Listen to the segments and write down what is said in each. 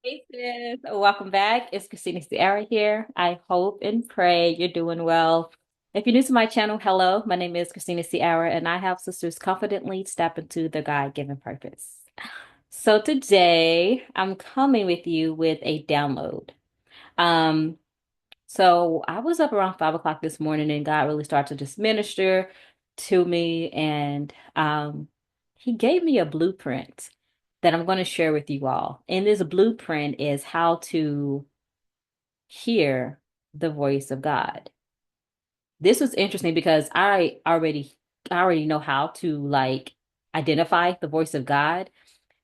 Hey sis, welcome back. It's Christina Sierra here. I hope and pray you're doing well. If you're new to my channel, hello, my name is Christina Sierra, and I help sisters confidently step into their God-given purpose. So today I'm coming with you with a download. Um, so I was up around 5 o'clock this morning, and God really started to just minister to me, and He gave me a blueprint that I'm going to share with you all. And this blueprint is how to hear the voice of God. This was interesting because I already know how to like identify the voice of God.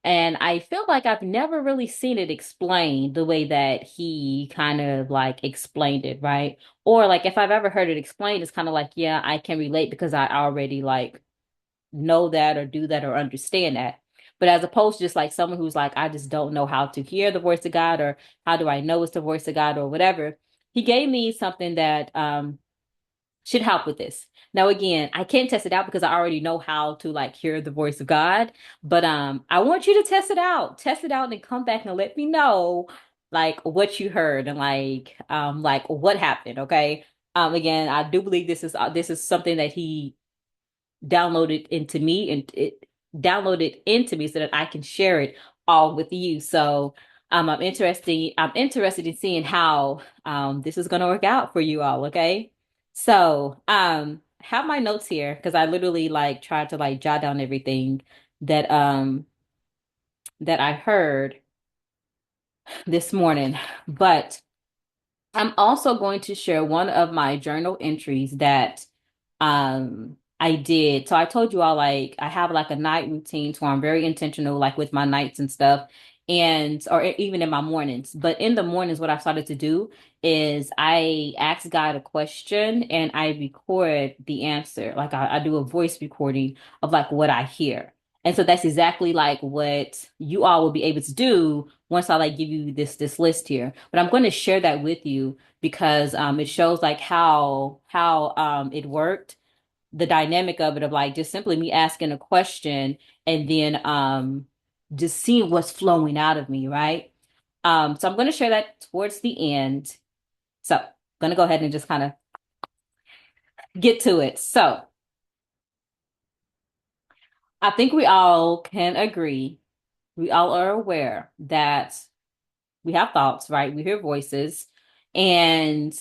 And I feel like I've never really seen it explained the way that he kind of like explained it, right? Or like if I've ever heard it explained, it's kind of like, yeah, I can relate because I already like know that or do that or understand that. But as opposed to just like someone who's like, I just don't know how to hear the voice of God, or how do I know it's the voice of God or whatever. He gave me something that should help with this. Now again, I can't test it out because I already know how to like hear the voice of God, but I want you to test it out. Test it out and come back and let me know like what you heard and like what happened, okay? Again, I do believe this is something that he downloaded into me and it downloaded into me so that I can share it all with you. So I'm interested in seeing how this is gonna work out for you all, okay? So have my notes here because I literally like tried to like jot down everything that that I heard this morning. But I'm also going to share one of my journal entries that I did. So I told you all like I have like a night routine so I'm very intentional like with my nights and stuff and or even in my mornings. But in the mornings what I started to do is I ask God a question and I record the answer. Like I do a voice recording of like what I hear. And so that's exactly like what you all will be able to do once I like give you this list here. But I'm going to share that with you because it shows like how it worked, the dynamic of it of like just simply me asking a question and then just seeing what's flowing out of me, right? So I'm going to share that towards the end. So I'm going to go ahead and just kind of get to it. So I think we all can agree, we all are aware that we have thoughts, right? We hear voices, and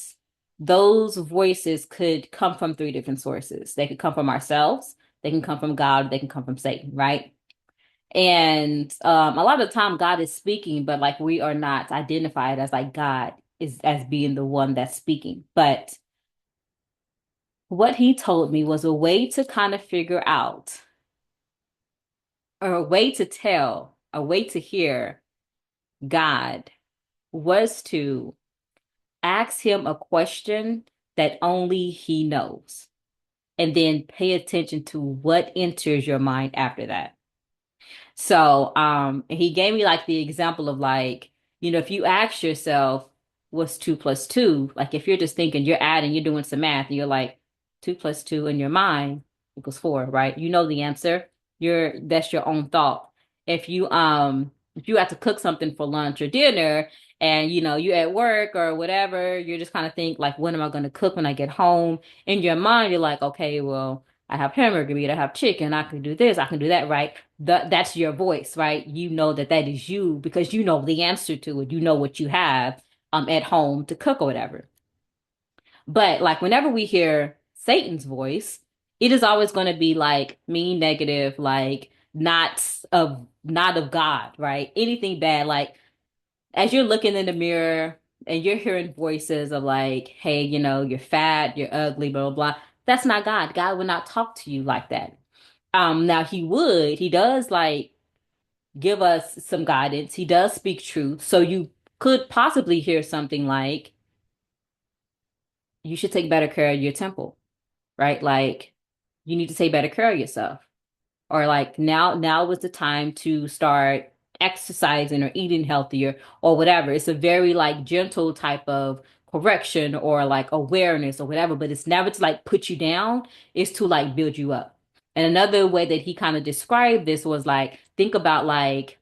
those voices could come from three different sources. They could come from ourselves, they can come from God, they can come from Satan, right? And a lot of the time God is speaking, but like we are not identified as like God is as being the one that's speaking. But what he told me was a way to kind of figure out, or a way to tell, a way to hear God was to ask him a question that only he knows, and then pay attention to what enters your mind after that. So, he gave me like the example of like, if you ask yourself, what's two plus two? Like if you're just thinking, you're adding, you're doing some math, and you're like, two plus two in your mind equals four, right? You know the answer. That's your own thought. If you have to cook something for lunch or dinner, and you're at work or whatever, you're just kind of think like, what am I going to cook when I get home? In your mind, you're like, okay, well, I have hamburger meat, I have chicken, I can do this, I can do that, right? That's your voice, right? You know that that is you because you know the answer to it. You know what you have at home to cook or whatever. But like whenever we hear Satan's voice, it is always going to be like mean, negative, like not of God, right? Anything bad. Like as you're looking in the mirror and you're hearing voices of like, hey, you're fat, you're ugly, blah, blah, blah. That's not God. God would not talk to you like that. Now he does like give us some guidance. He does speak truth. So you could possibly hear something like, you should take better care of your temple, right? Like you need to take better care of yourself. Or like now was the time to start exercising or eating healthier or whatever. It's a very like gentle type of correction or like awareness or whatever, but it's never to like put you down, it's to like build you up. And another way that he kind of described this was like think about like,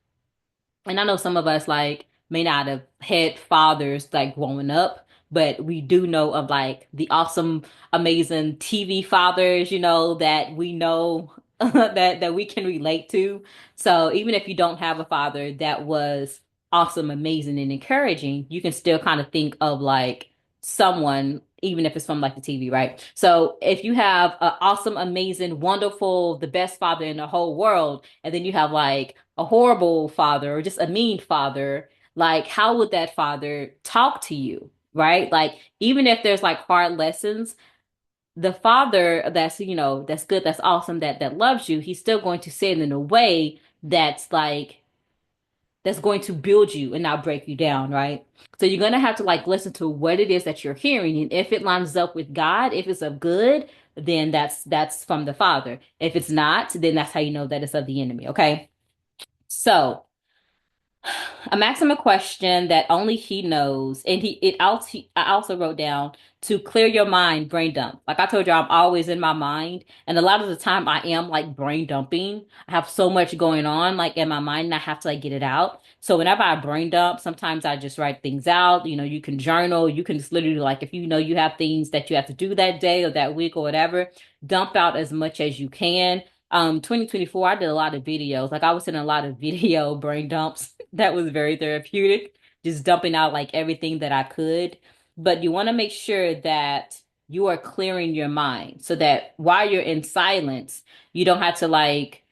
and I know some of us like may not have had fathers like growing up, but we do know of like the awesome, amazing TV fathers, that we know that we can relate to. So even if you don't have a father that was awesome, amazing, and encouraging, you can still kind of think of like someone, even if it's from like the TV, right? So if you have an awesome, amazing, wonderful, the best father in the whole world, and then you have like a horrible father or just a mean father, like how would that father talk to you? Right? Like, even if there's like hard lessons, the father that's good, that's awesome, that loves you, he's still going to say it in a way that's going to build you and not break you down, right? So you're going to have to like listen to what it is that you're hearing. And if it lines up with God, if it's of good, then that's from the Father. If it's not, then that's how you know that it's of the enemy, okay? So I'm asking him a question that only he knows, and I also wrote down to clear your mind, brain dump. Like I told you, I'm always in my mind, and a lot of the time I am like brain dumping. I have so much going on like in my mind, and I have to like get it out. So whenever I brain dump, sometimes I just write things out. You can journal. You can just literally like if you know you have things that you have to do that day or that week or whatever, dump out as much as you can. 2024, I did a lot of videos. Like I was in a lot of video brain dumps. That was very therapeutic, just dumping out like everything that I could. But you want to make sure that you are clearing your mind so that while you're in silence, you don't have to like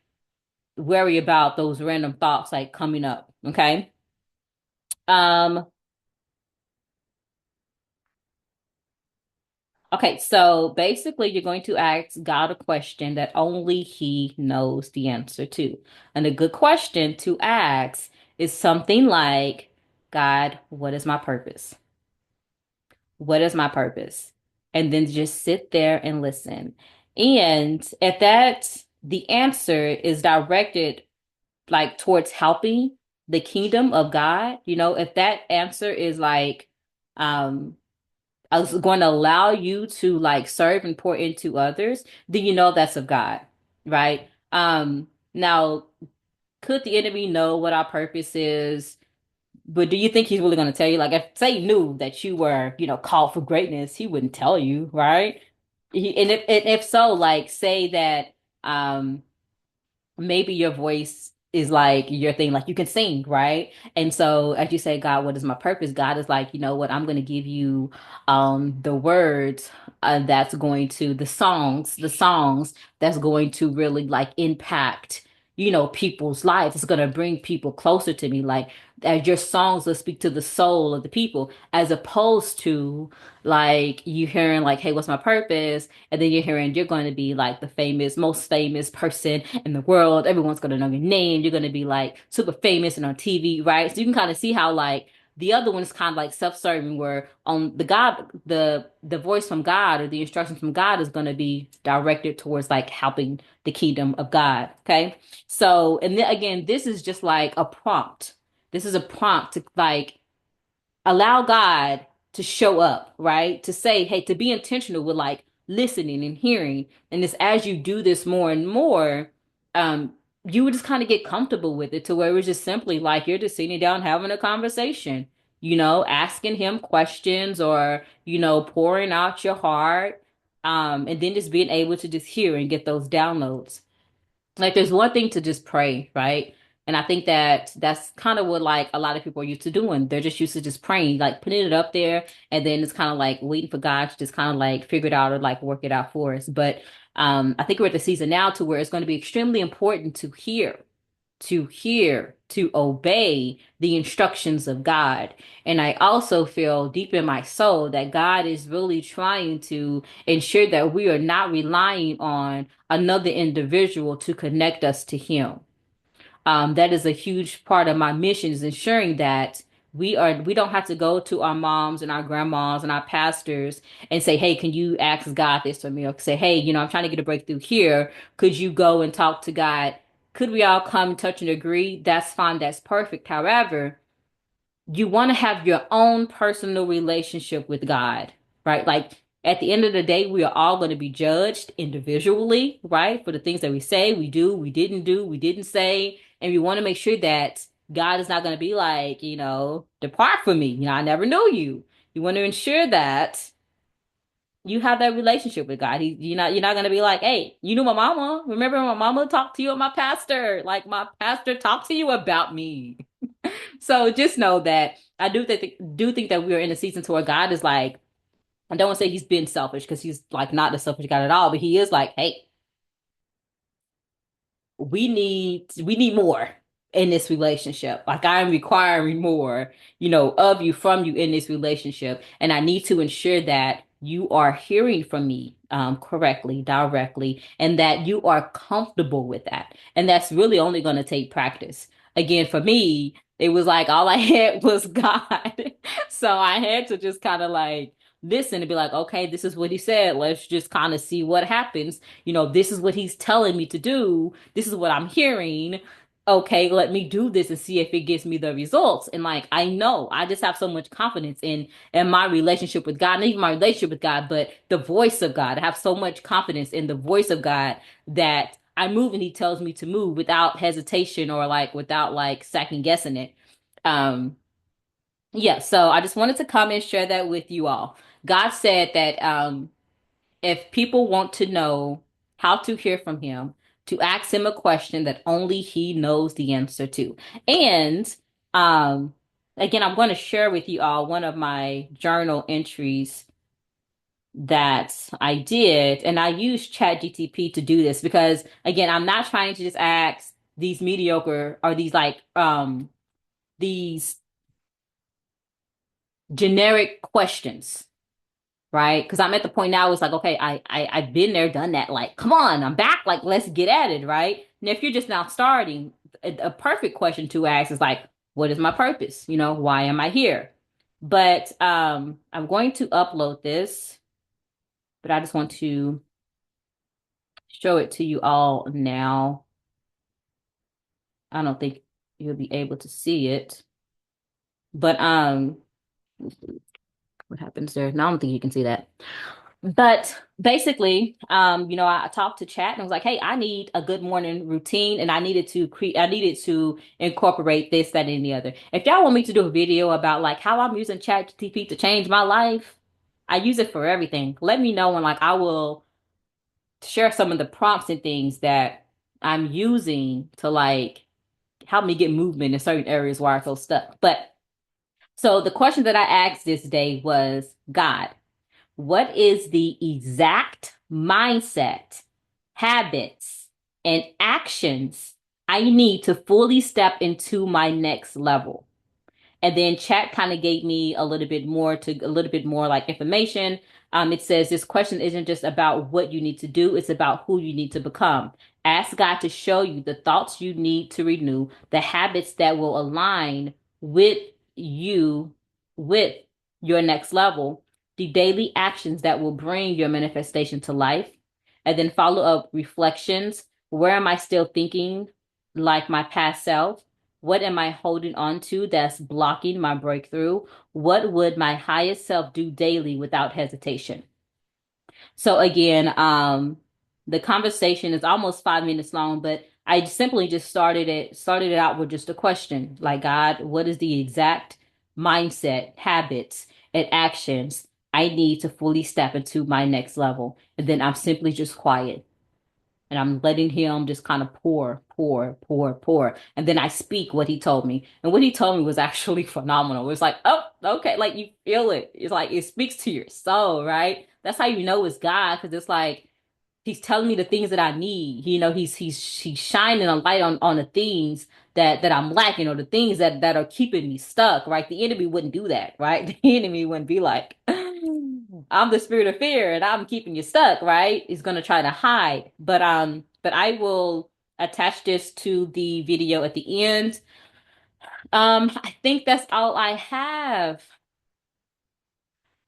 worry about those random thoughts like coming up. Okay. Um, okay, so basically you're going to ask God a question that only He knows the answer to. And a good question to ask is something like, God, what is my purpose? What is my purpose? And then just sit there and listen. And at that, the answer is directed like towards helping the kingdom of God. If that answer is like, I was going to allow you to like serve and pour into others, then you know that's of God, right? Now, could the enemy know what our purpose is? But do you think he's really going to tell you? Like, if say he knew that you were, called for greatness, he wouldn't tell you, right? And if so, like, say that, maybe your voice is like your thing, like you can sing, right? And so as you say, God, what is my purpose? God is like, you know what, I'm going to give you the words that's going to the songs that's going to really like impact people's lives. It's going to bring people closer to me, like as your songs will speak to the soul of the people, as opposed to like you hearing like, hey, what's my purpose? And then you're hearing you're going to be like the most famous person in the world. Everyone's going to know your name. You're going to be like super famous and on TV, right? So you can kind of see how like the other one is kind of like self-serving, where on the voice from God or the instructions from God is going to be directed towards like helping the kingdom of God. Okay. So, and then again, this is just like a prompt. This is a prompt to like allow God to show up, right? To say, hey, to be intentional with like listening and hearing. And it's as you do this more and more, you would just kind of get comfortable with it to where it was just simply like you're just sitting down having a conversation, asking him questions or, pouring out your heart. And then just being able to just hear and get those downloads. Like there's one thing to just pray, right? And I think that that's kind of what like a lot of people are used to doing. They're just used to just praying, like putting it up there, and then it's kind of like waiting for God to just kind of like figure it out or like work it out for us. But I think we're at the season now to where it's going to be extremely important to obey the instructions of God. And I also feel deep in my soul that God is really trying to ensure that we are not relying on another individual to connect us to Him. That is a huge part of my mission, is ensuring that we don't have to go to our moms and our grandmas and our pastors and say, hey, can you ask God this for me? Or say, hey, I'm trying to get a breakthrough here. Could you go and talk to God? Could we all come, touch, and agree? That's fine. That's perfect. However, you want to have your own personal relationship with God, right? Like at the end of the day, we are all going to be judged individually, right? For the things that we say, we do, we didn't say. And we want to make sure that God is not going to be like, depart from me. I never knew you. You want to ensure that you have that relationship with God. You're not going to be like, hey, you knew my mama. Remember my mama talked to you, my pastor. Like my pastor talked to you about me. So just know that I do think that we are in a season to where God is like, I don't want to say he's been selfish because he's like not the selfish God at all, but he is like, hey, we need more in this relationship. Like I'm requiring more, of you from you in this relationship. And I need to ensure that you are hearing from me correctly, directly, and that you are comfortable with that. And that's really only going to take practice. Again, for me, it was like all I had was God. So I had to just kind of like listen and be like, okay, this is what he said. Let's just kind of see what happens. This is what he's telling me to do. This is what I'm hearing. Okay, let me do this and see if it gives me the results. And like I know, I just have so much confidence in my relationship with God, not even my relationship with God, but the voice of God. I have so much confidence in the voice of God that I move and he tells me to move without hesitation or like without like second guessing it. Um yeah, so I just wanted to come and share that with you all. God said that if people want to know how to hear from him, to ask him a question that only he knows the answer to. And um, again, I'm going to share with you all one of my journal entries that I did, and I used ChatGTP to do this because, again, I'm not trying to just ask these mediocre or these like these generic questions, right? Because I'm at the point now, it's like, okay, I've been there, done that. Like, come on, I'm back. Like, let's get at it, right? And if you're just now starting, a perfect question to ask is like, what is my purpose? Why am I here? But I'm going to upload this, but I just want to show it to you all now. I don't think you'll be able to see it, but what happens there? No, I don't think you can see that. But basically, I talked to chat and I was like, hey, I need a good morning routine and I needed to incorporate this, that, and the other. If y'all want me to do a video about like how I'm using ChatGPT to change my life, I use it for everything. Let me know and like I will share some of the prompts and things that I'm using to like help me get movement in certain areas where I feel stuck. But so the question that I asked this day was, God, what is the exact mindset, habits, and actions I need to fully step into my next level? And then chat kind of gave me a little bit more like information. It says this question isn't just about what you need to do, it's about who you need to become. Ask God to show you the thoughts you need to renew, the habits that will align with you, with your next level, the daily actions that will bring your manifestation to life, and then follow up reflections. Where am I still thinking like my past self? What am I holding on to that's blocking my breakthrough? What would my highest self do daily without hesitation? So again, the conversation is almost 5 minutes long, but I simply just started it out with just a question, like, God, what is the exact mindset, habits, and actions I need to fully step into my next level? And then I'm simply just quiet and I'm letting him just kind of pour, pour, pour, pour. And then I speak what he told me. And what he told me was actually phenomenal. It was like, oh, okay, like you feel it. It's like it speaks to your soul, right? That's how you know it's God, because it's like he's telling me the things that I need. He's shining a light on the things that I'm lacking, or the things that are keeping me stuck, right? The enemy wouldn't do that, right? The enemy wouldn't be like, I'm the spirit of fear and I'm keeping you stuck, right? He's gonna try to hide. But I will attach this to the video at the end. I think that's all I have.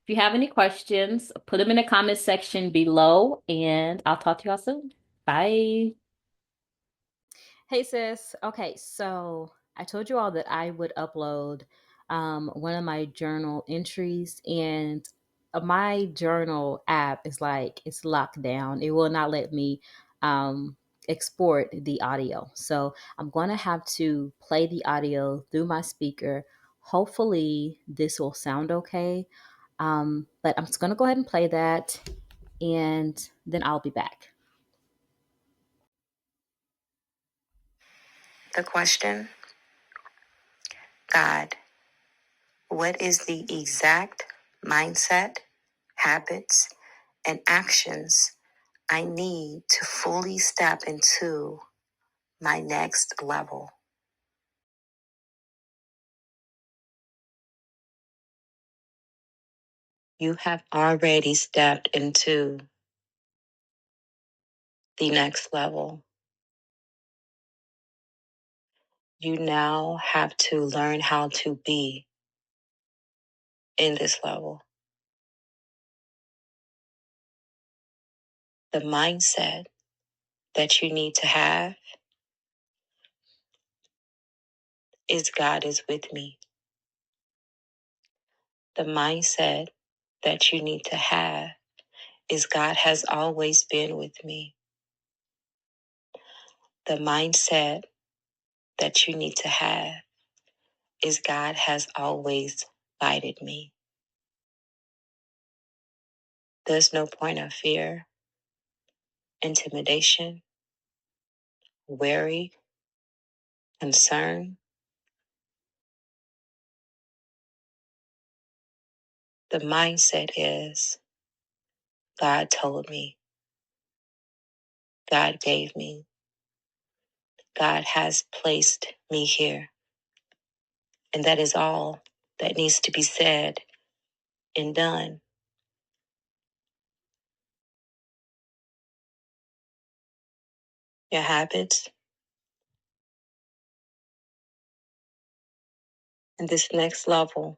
If you have any questions, put them in the comment section below, and I'll talk to y'all soon. Bye. Hey sis. Okay, so I told you all that I would upload one of my journal entries, and my journal app is like it's locked down. It will not let me export the audio. So I'm going to have to play the audio through my speaker. Hopefully this will sound okay. But I'm just going to go ahead and play that, and then I'll be back. The question: God, what is the exact mindset, habits, and actions I need to fully step into my next level? You have already stepped into the next level. You now have to learn how to be in this level. The mindset that you need to have is God is with me. The mindset that you need to have is God has always been with me. The mindset that you need to have is God has always guided me. There's no point of fear, intimidation, worry, concern. The mindset is God told me, God gave me, God has placed me here. And that is all that needs to be said and done. Your habits in this next level,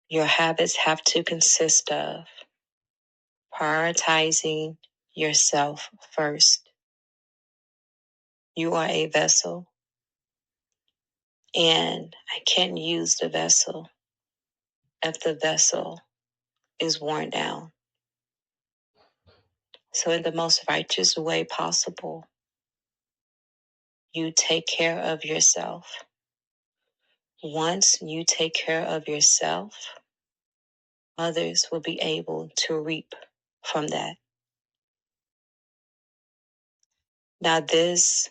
your habits have to consist of prioritizing yourself first. You are a vessel, and I can't use the vessel if the vessel is worn down. So, in the most righteous way possible, you take care of yourself. Once you take care of yourself, others will be able to reap from that. Now, this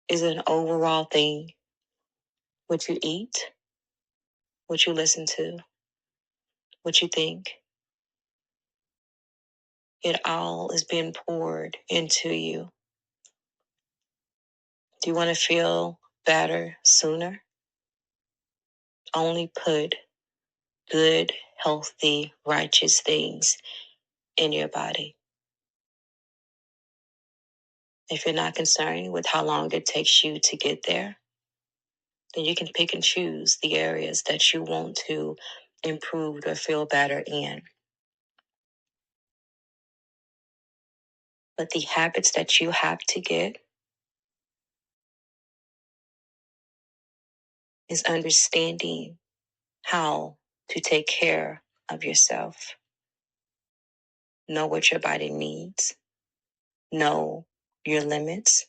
is an overall thing. What you eat, what you listen to, what you think, it all is being poured into you. Do you want to feel better sooner? Only put good, healthy, righteous things in your body. If you're not concerned with how long it takes you to get there, then you can pick and choose the areas that you want to improve or feel better in. But the habits that you have to get is understanding how to take care of yourself. Know what your body needs. Know your limits.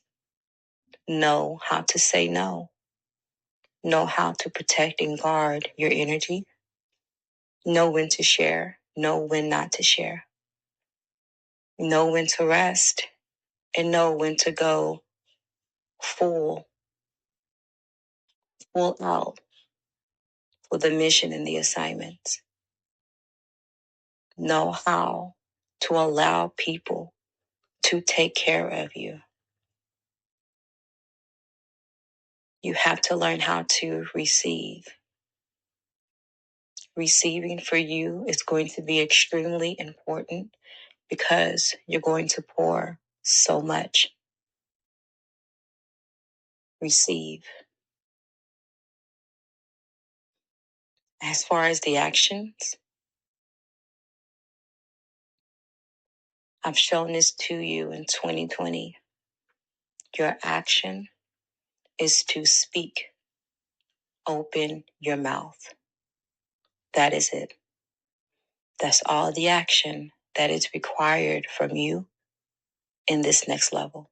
Know how to say no. Know how to protect and guard your energy. Know when to share. Know when not to share. Know when to rest. And know when to go full out for the mission and the assignments. Know how to allow people to take care of you. You have to learn how to receive. Receiving for you is going to be extremely important because you're going to pour so much. Receive. As far as the actions, I've shown this to you in 2020. Your action is to speak. Open your mouth. That is it. That's all the action that is required from you in this next level.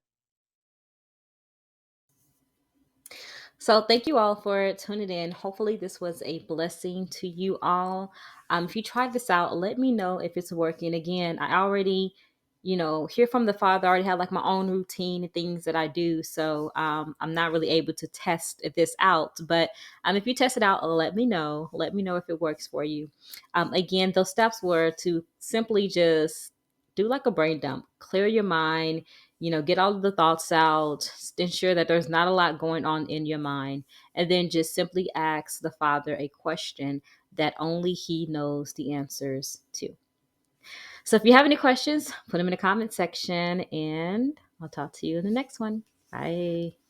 So thank you all for tuning in. Hopefully this was a blessing to you all. If you tried this out, let me know if it's working. Again, I already, hear from the Father. I already have like my own routine and things that I do. So I'm not really able to test this out. But if you test it out, let me know. Let me know if it works for you. Again, those steps were to simply just do like a brain dump, clear your mind, get all of the thoughts out, ensure that there's not a lot going on in your mind, and then just simply ask the Father a question that only He knows the answers to. So if you have any questions, put them in the comment section, and I'll talk to you in the next one. Bye.